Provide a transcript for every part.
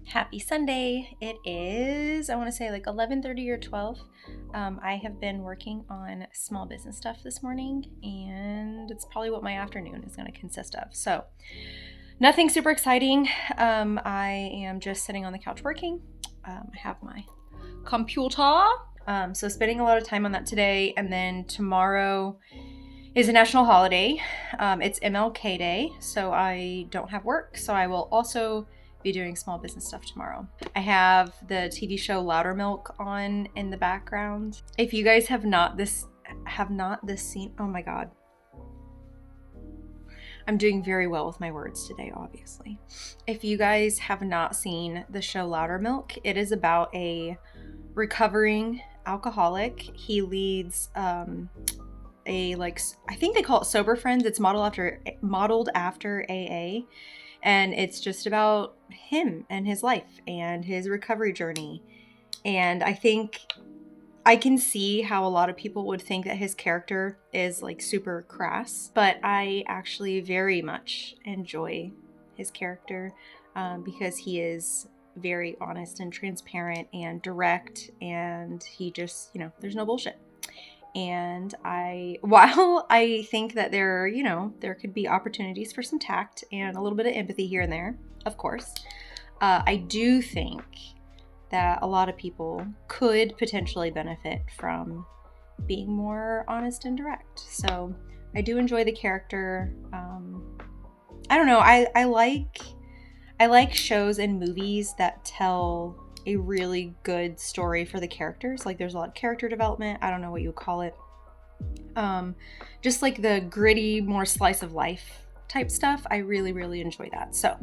Happy Sunday. It is, I want to say like 11:30 or 12. I have been working on small business stuff this morning, and it's probably what my afternoon is going to consist of. So nothing super exciting. I am just sitting on the couch working. I have my computer. So spending a lot of time on that today, and then tomorrow is a national holiday. It's MLK Day, so I don't have work. So I will also be doing small business stuff tomorrow. I have the TV show Loudermilk on in the background. If you guys have not this seen, oh my god. I'm doing very well with my words today, obviously. If you guys have not seen the show Loudermilk, it is about a recovering alcoholic. He leads I think they call it Sober Friends. It's modeled after AA. And it's just about him and his life and his recovery journey. And I think I can see how a lot of people would think that his character is like super crass, but I actually very much enjoy his character because he is very honest and transparent and direct, and he just, there's no bullshit. And while I think that there could be opportunities for some tact and a little bit of empathy here and there, of course, I do think that a lot of people could potentially benefit from being more honest and direct. So I do enjoy the character. I don't know. I like shows and movies that tell a really good story for the characters. Like there's a lot of character development. I don't know what you would call it. Just like the gritty, more slice of life type stuff. I really, really enjoy that. So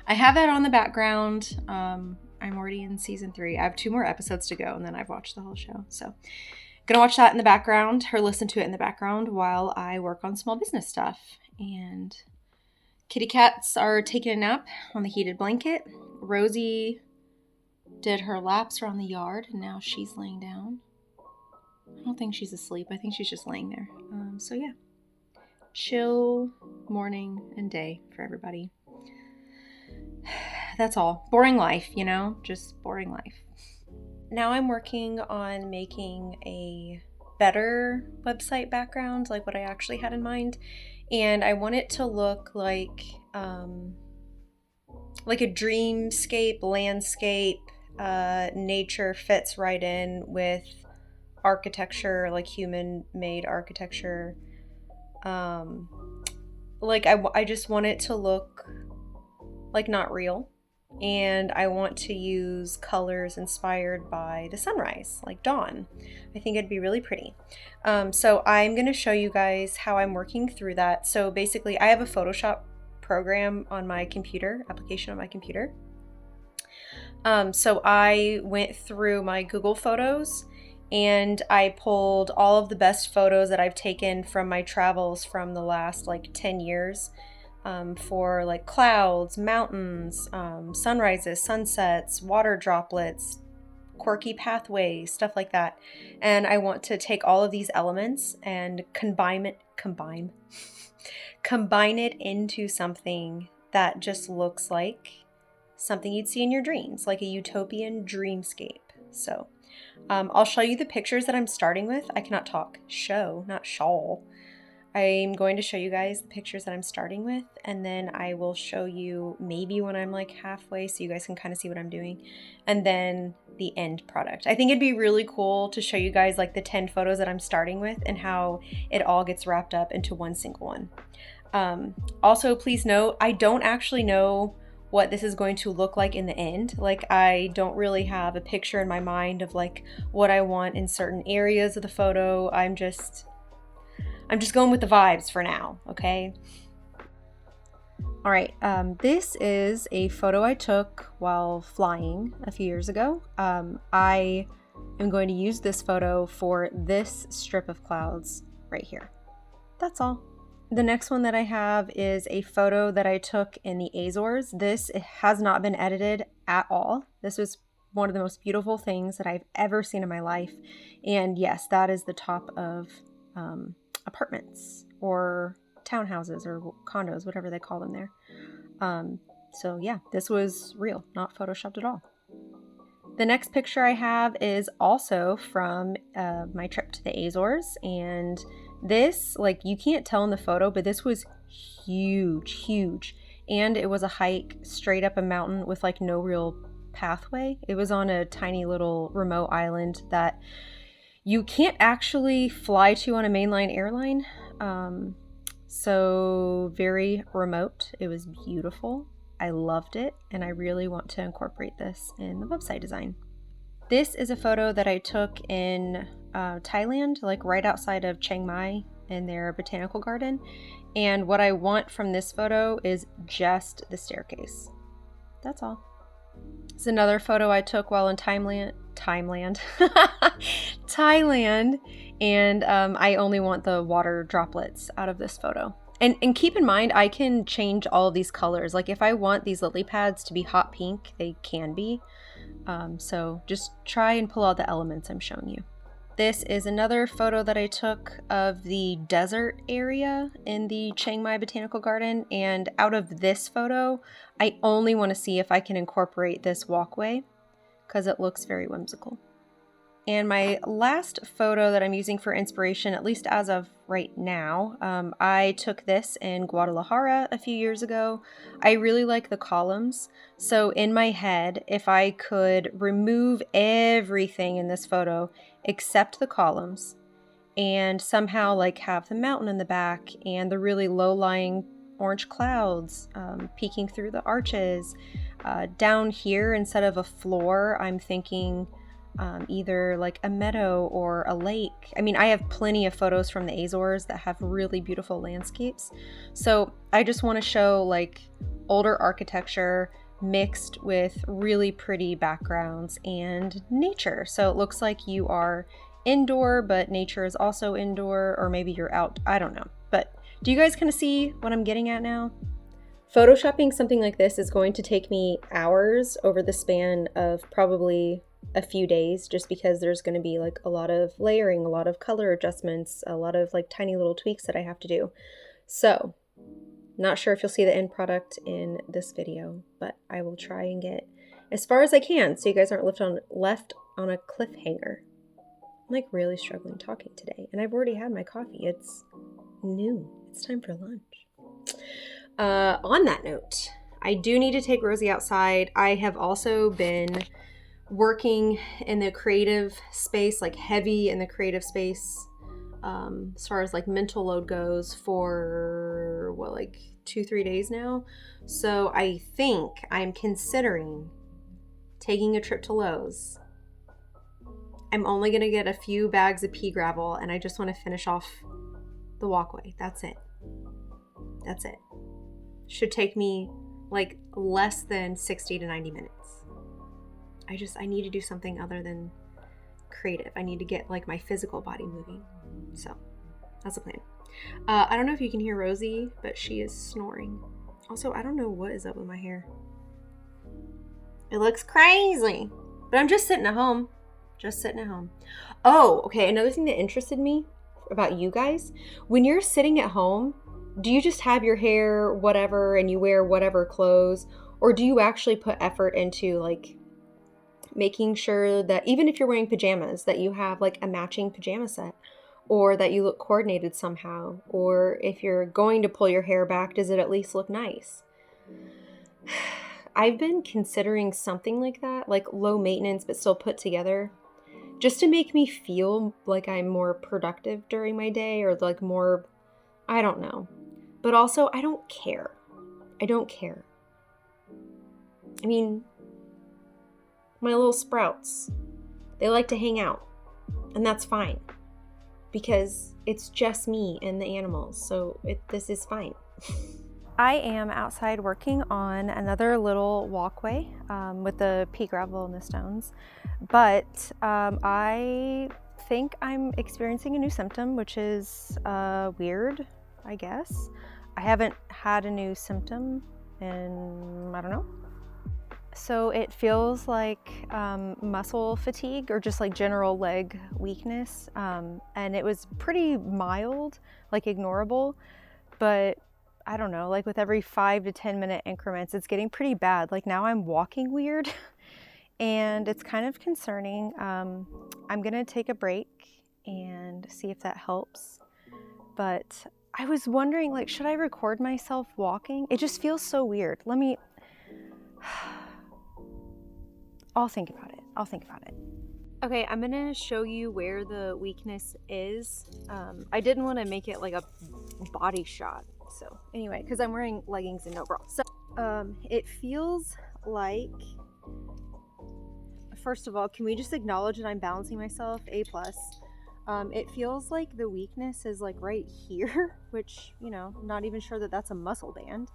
I have that on the background. I'm already in season 3. I have 2 more episodes to go, and then I've watched the whole show. So I'm gonna watch that in the background, or listen to it in the background while I work on small business stuff. And kitty cats are taking a nap on the heated blanket. Rosie did her laps around the yard, and now she's laying down. I don't think she's asleep. I think she's just laying there. So yeah, chill morning and day for everybody. That's all. Boring life, just boring life. Now I'm working on making a better website background, like what I actually had in mind, and I want it to look like a dreamscape landscape. Nature fits right in with architecture, like human-made architecture. I just want it to look like not real, and I want to use colors inspired by the sunrise, like dawn. I think it'd be really pretty. So I'm going to show you guys how I'm working through that. So basically, I have a Photoshop program on my computer, application on my computer. So I went through my Google Photos and I pulled all of the best photos that I've taken from my travels from the last 10 years for clouds, mountains, sunrises, sunsets, water droplets, quirky pathways, stuff like that. And I want to take all of these elements and combine it into something that just looks like something you'd see in your dreams, like a utopian dreamscape. So I'll show you the pictures that I'm starting with. I cannot talk. Show, not shawl. I'm going to show you guys the pictures that I'm starting with, and then I will show you maybe when I'm halfway so you guys can kind of see what I'm doing, and then the end product. I think it'd be really cool to show you guys the 10 photos that I'm starting with and how it all gets wrapped up into one single one. Also, please note, I don't actually know what this is going to look like in the end. I don't really have a picture in my mind of what I want in certain areas of the photo. I'm just going with the vibes for now, okay? All right, this is a photo I took while flying a few years ago. I am going to use this photo for this strip of clouds right here. That's all. The next one that I have is a photo that I took in the Azores. This has not been edited at all. This was one of the most beautiful things that I've ever seen in my life. And yes, that is the top of apartments or townhouses or condos, whatever they call them there. So yeah, this was real, not photoshopped at all. The next picture I have is also from my trip to the Azores, and this, like, you can't tell in the photo, but this was huge, and it was a hike straight up a mountain with like no real pathway. It was on a tiny little remote island that you can't actually fly to on a mainline airline, so very remote. It was beautiful. I loved it, and I really want to incorporate this in the website design. This is a photo that I took in Thailand, like right outside of Chiang Mai in their botanical garden. And what I want from this photo is just the staircase. That's all. It's another photo I took while in Thailand, and I only want the water droplets out of this photo. And keep in mind, I can change all of these colors. Like if I want these lily pads to be hot pink, they can be. So just try and pull out the elements I'm showing you. This is another photo that I took of the desert area in the Chiang Mai Botanical Garden. And out of this photo, I only want to see if I can incorporate this walkway because it looks very whimsical. And my last photo that I'm using for inspiration, at least as of right now, I took this in Guadalajara a few years ago. I really like the columns. So in my head, if I could remove everything in this photo except the columns and somehow like have the mountain in the back and the really low-lying orange clouds peeking through the arches. Down here, instead of a floor, I'm thinking either like a meadow or a lake. I mean, I have plenty of photos from the Azores that have really beautiful landscapes. So I just want to show like older architecture mixed with really pretty backgrounds and nature. So it looks like you are indoor, but nature is also indoor, or maybe you're out. I don't know. But do you guys kind of see what I'm getting at now? Photoshopping something like this is going to take me hours over the span of probably a few days, just because there's going to be like a lot of layering, a lot of color adjustments, a lot of like tiny little tweaks that I have to do. So not sure if you'll see the end product in this video, but I will try and get as far as I can so you guys aren't left on a cliffhanger. I'm like really struggling talking today, and I've already had my coffee. It's noon. It's time for lunch. On that note, I do need to take Rosie outside. I have also been working in the creative space, like heavy in the creative space, as far as like mental load goes, for what, like 2-3 days now. So I think I'm considering taking a trip to Lowe's. I'm only going to get a few bags of pea gravel, and I just want to finish off the walkway. That's it. Should take me like less than 60 to 90 minutes. I need to do something other than creative. I need to get like my physical body moving. So that's the plan. I don't know if you can hear Rosie, but she is snoring. Also, I don't know what is up with my hair. It looks crazy, but I'm just sitting at home. Oh, okay. Another thing that interested me about you guys, when you're sitting at home, do you just have your hair whatever and you wear whatever clothes, or do you actually put effort into like making sure that even if you're wearing pajamas, that you have like a matching pajama set, or that you look coordinated somehow, or if you're going to pull your hair back, does it at least look nice? I've been considering something like that, like low maintenance but still put together, just to make me feel like I'm more productive during my day, or like more, I don't know. But also, I don't care. I mean, my little sprouts, they like to hang out, and that's fine, because it's just me and the animals, so this is fine. I am outside working on another little walkway with the pea gravel and the stones, but I think I'm experiencing a new symptom, which is weird, I guess. I haven't had a new symptom in, I don't know. So it feels like muscle fatigue or just like general leg weakness. And it was pretty mild, like ignorable, but I don't know, like with every 5 to 10 minute increments, it's getting pretty bad. Like now I'm walking weird and it's kind of concerning. I'm gonna take a break and see if that helps. But I was wondering, like, should I record myself walking? It just feels so weird. I'll think about it. Okay, I'm gonna show you where the weakness is. I didn't want to make it like a body shot. So anyway, because I'm wearing leggings and no bra. So it feels like, first of all, can we just acknowledge that I'm balancing myself? A+. It feels like the weakness is like right here, which, you know, not even sure that that's a muscle band.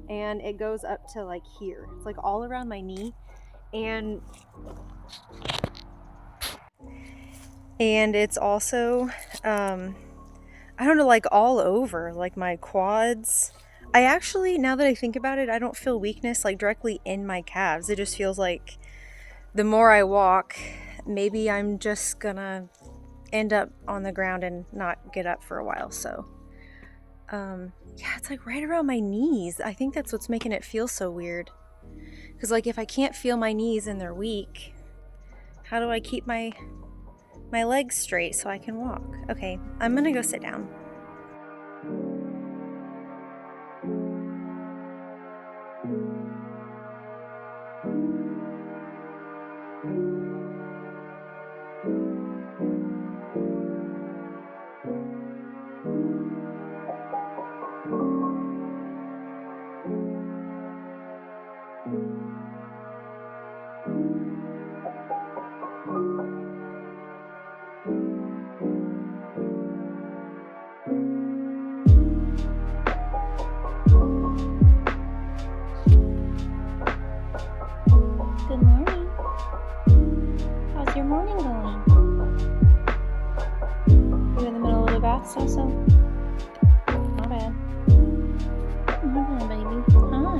And it goes up to like here. It's like all around my knee. And it's also, I don't know, like all over, like my quads. I actually, now that I think about it, I don't feel weakness like directly in my calves. It just feels like the more I walk, maybe I'm just gonna end up on the ground and not get up for a while. So, yeah, it's like right around my knees. I think that's what's making it feel so weird. Because like if I can't feel my knees and they're weak, how do I keep my legs straight so I can walk? Okay, I'm gonna go sit down. Good morning. How's your morning going? You in the middle of the bath, so? Not bad. Hold on, baby. Hi.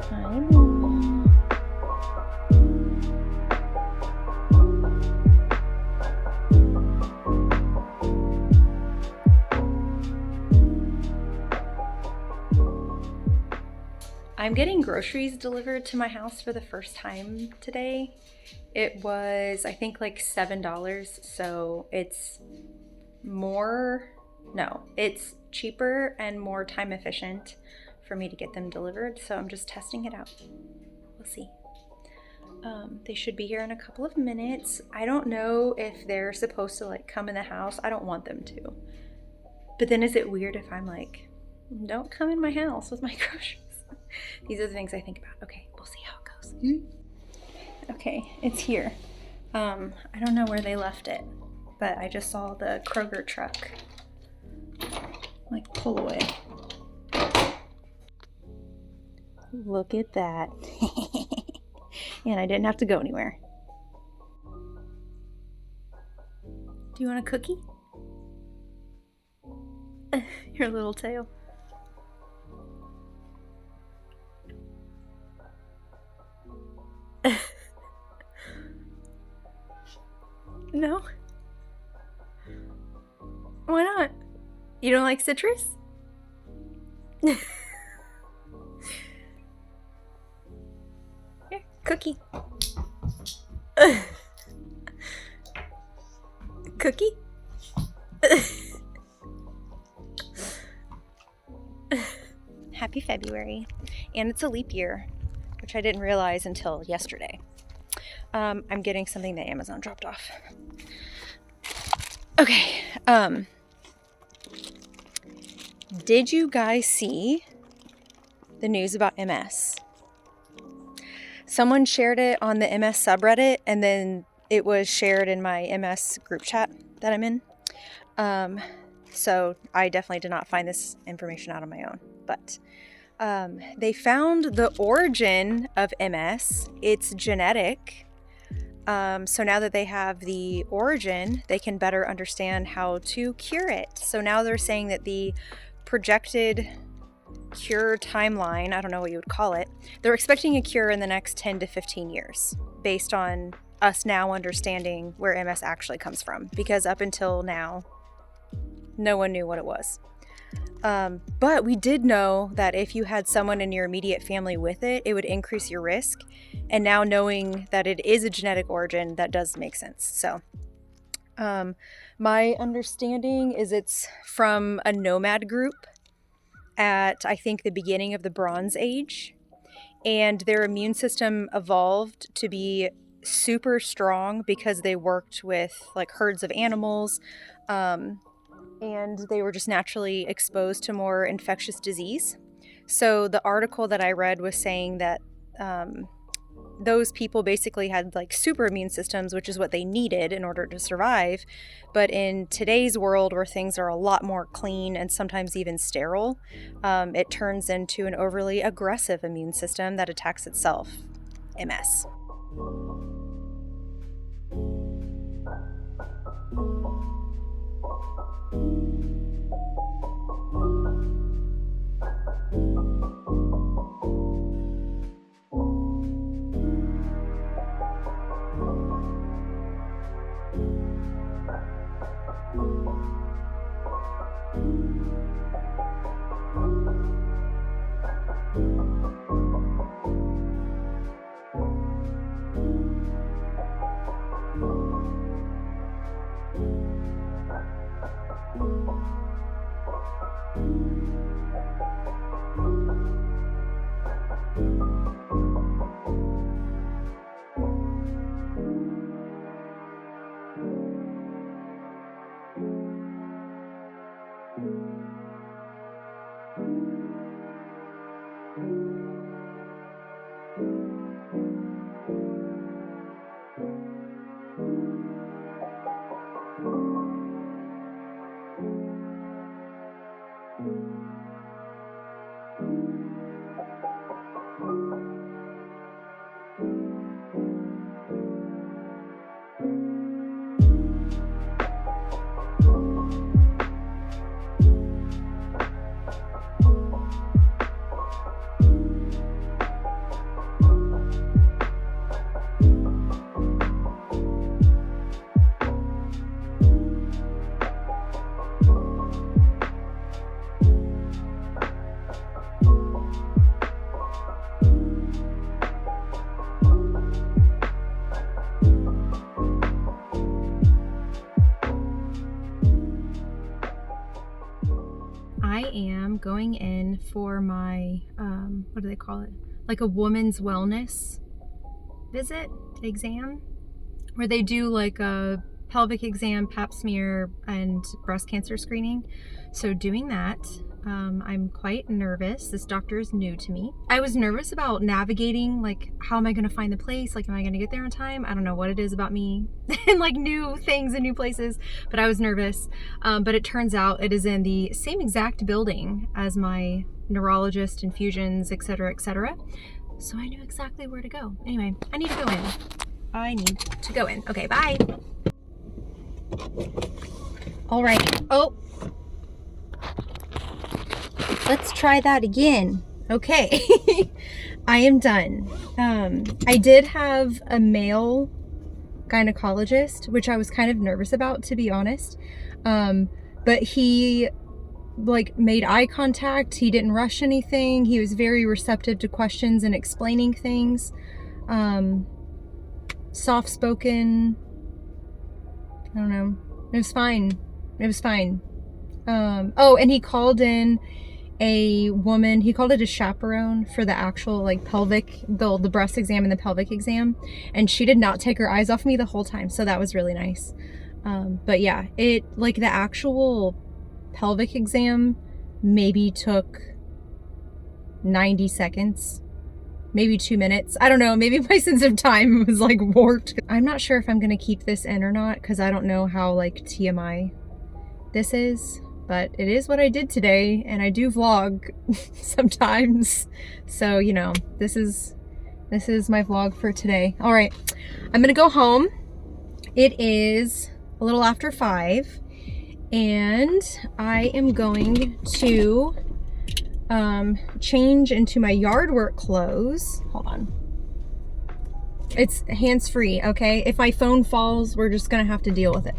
Hi, baby. I'm getting groceries delivered to my house for the first time today. It was, I think, like $7, so it's it's cheaper and more time efficient for me to get them delivered, so I'm just testing it out. We'll see. They should be here in a couple of minutes. I don't know if they're supposed to like come in the house. I don't want them to. But then is it weird if I'm like, don't come in my house with my groceries? These are the things I think about. Okay, we'll see how it goes. Okay, it's here. I don't know where they left it, but I just saw the Kroger truck like pull away. Look at that. And I didn't have to go anywhere. Do you want a cookie? Your little tail. No? Why not? You don't like citrus? Here, cookie. Cookie? Happy February. And it's a leap year, which I didn't realize until yesterday. I'm getting something that Amazon dropped off. Okay. Did you guys see the news about MS? Someone shared it on the MS subreddit, and then it was shared in my MS group chat that I'm in. So I definitely did not find this information out on my own, but they found the origin of MS. It's genetic. So now that they have the origin, they can better understand how to cure it. So now they're saying that the projected cure timeline, I don't know what you would call it, they're expecting a cure in the next 10 to 15 years based on us now understanding where MS actually comes from, because up until now, no one knew what it was. But we did know that if you had someone in your immediate family with it, it would increase your risk. And now knowing that it is a genetic origin, that does make sense. So my understanding is it's from a nomad group at, I think, the beginning of the Bronze Age. And their immune system evolved to be super strong because they worked with like herds of animals. And they were just naturally exposed to more infectious disease. So the article that I read was saying that those people basically had like super immune systems, which is what they needed in order to survive. But in today's world, where things are a lot more clean and sometimes even sterile, it turns into an overly aggressive immune system that attacks itself. MS. I am going in for my, what do they call it? Like a woman's wellness visit, exam, where they do like a pelvic exam, pap smear, and breast cancer screening. So doing that, I'm quite nervous. This doctor is new to me. I was nervous about navigating, like, how am I going to find the place? Like, am I going to get there in time? I don't know what it is about me and like new things and new places, but I was nervous. But it turns out it is in the same exact building as my neurologist, infusions, etc., etc. So I knew exactly where to go. Anyway, I need to go in. I need to go in. Okay, bye. All right. Oh. Let's try that again. Okay. I am done. I did have a male gynecologist, which I was kind of nervous about, to be honest. But he like made eye contact. He didn't rush anything. He was very receptive to questions and explaining things. Soft-spoken. I don't know. It was fine. It was fine. Oh, and he called in a woman. He called it a chaperone for the actual like pelvic, the breast exam and the pelvic exam. And she did not take her eyes off me the whole time. So that was really nice. But yeah, it like the actual pelvic exam maybe took 90 seconds. Maybe 2 minutes. I don't know. Maybe my sense of time was like warped. I'm not sure if I'm going to keep this in or not because I don't know how like TMI this is, but it is what I did today and I do vlog sometimes. So, you know, this is This is my vlog for today. All right, I'm gonna go home. It is a little after 5 and I am going to change into my yard work clothes. Hold on. It's hands-free, okay? If my phone falls, we're just gonna have to deal with it.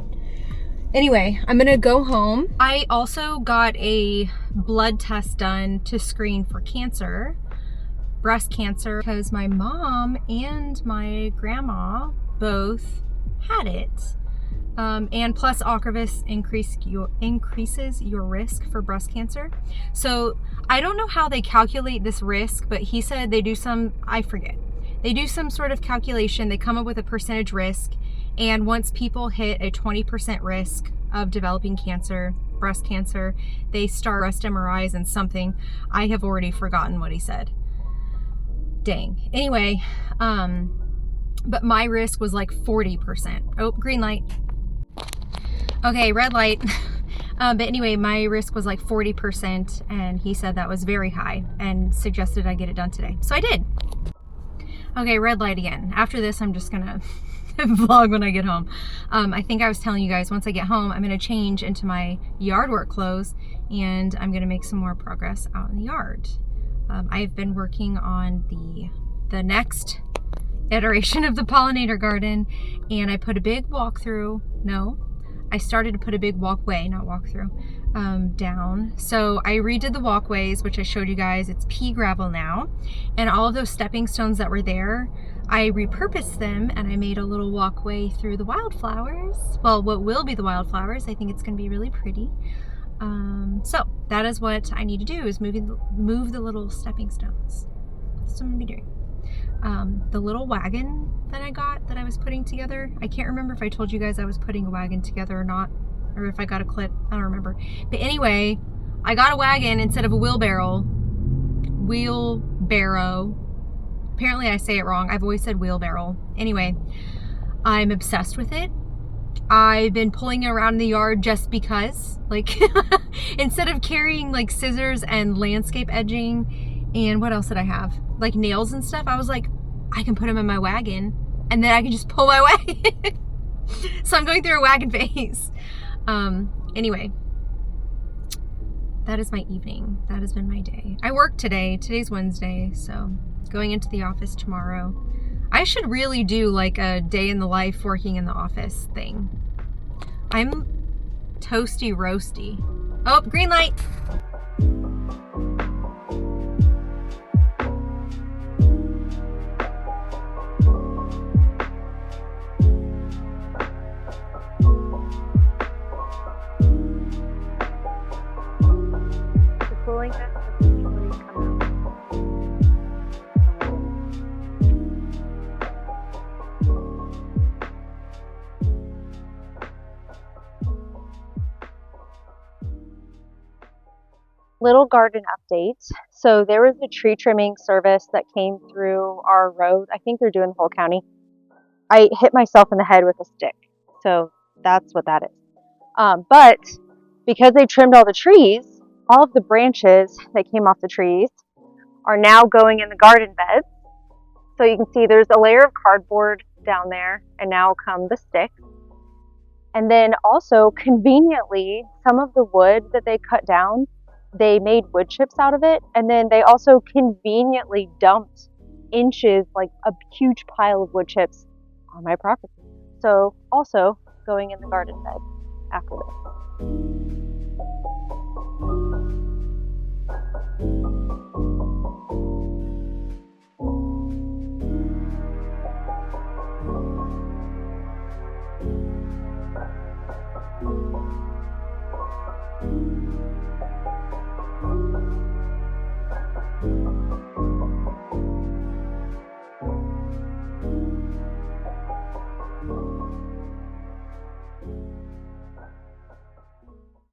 Anyway, I'm gonna go home. I also got a blood test done to screen for cancer, breast cancer, because my mom and my grandma both had it. And plus Ocrevus increases your risk for breast cancer. So I don't know how they calculate this risk, but he said they do some, I forget. They do some sort of calculation. They come up with a percentage risk. And once people hit a 20% risk of developing cancer, breast cancer, they start breast MRIs and something. I have already forgotten what he said. Dang. Anyway, but my risk was like 40%. Oh, green light. Okay, red light. But anyway, my risk was like 40%, and he said that was very high and suggested I get it done today. So I did. Okay, red light again. After this, I'm just gonna vlog when I get home. I think I was telling you guys, once I get home, I'm gonna change into my yard work clothes, and I'm gonna make some more progress out in the yard. I've been working on the next iteration of the pollinator garden, and I put a big walkthrough. No, I started to put a big walkway, not walkthrough, down. So I redid the walkways, which I showed you guys. It's pea gravel now. And all of those stepping stones that were there, I repurposed them and I made a little walkway through the wildflowers. Well, what will be the wildflowers. I think it's gonna be really pretty. So that is what I need to do, is move the little stepping stones. That's what I'm gonna be doing. The little wagon that I got, that I was putting together, I can't remember if I told you guys I was putting a wagon together or not, or if I got a clip, I don't remember. But anyway, I got a wagon instead of a wheelbarrow. Apparently I say it wrong. I've always said wheelbarrow. Anyway, I'm obsessed with it. I've been pulling it around in the yard just because, like, instead of carrying like scissors and landscape edging, and what else did I have? Like nails and stuff. I was like, I can put them in my wagon and then I can just pull my wagon. So I'm going through a wagon phase. Anyway, that is my evening. That has been my day. I worked today. Today's Wednesday, so going into the office tomorrow. I should really do like a day in the life working in the office thing. I'm toasty roasty. Oh, green light. Little garden update. So there was a tree trimming service that came through our road. I think they're doing the whole county. I hit myself in the head with a stick. So that's what that is. But because they trimmed all the trees, all of the branches that came off the trees are now going in the garden beds. So you can see there's a layer of cardboard down there, and now come the sticks. And then also, conveniently, some of the wood that they cut down, they made wood chips out of it, and then they also conveniently dumped inches, like a huge pile of wood chips on my property. So also going in the garden bed after this.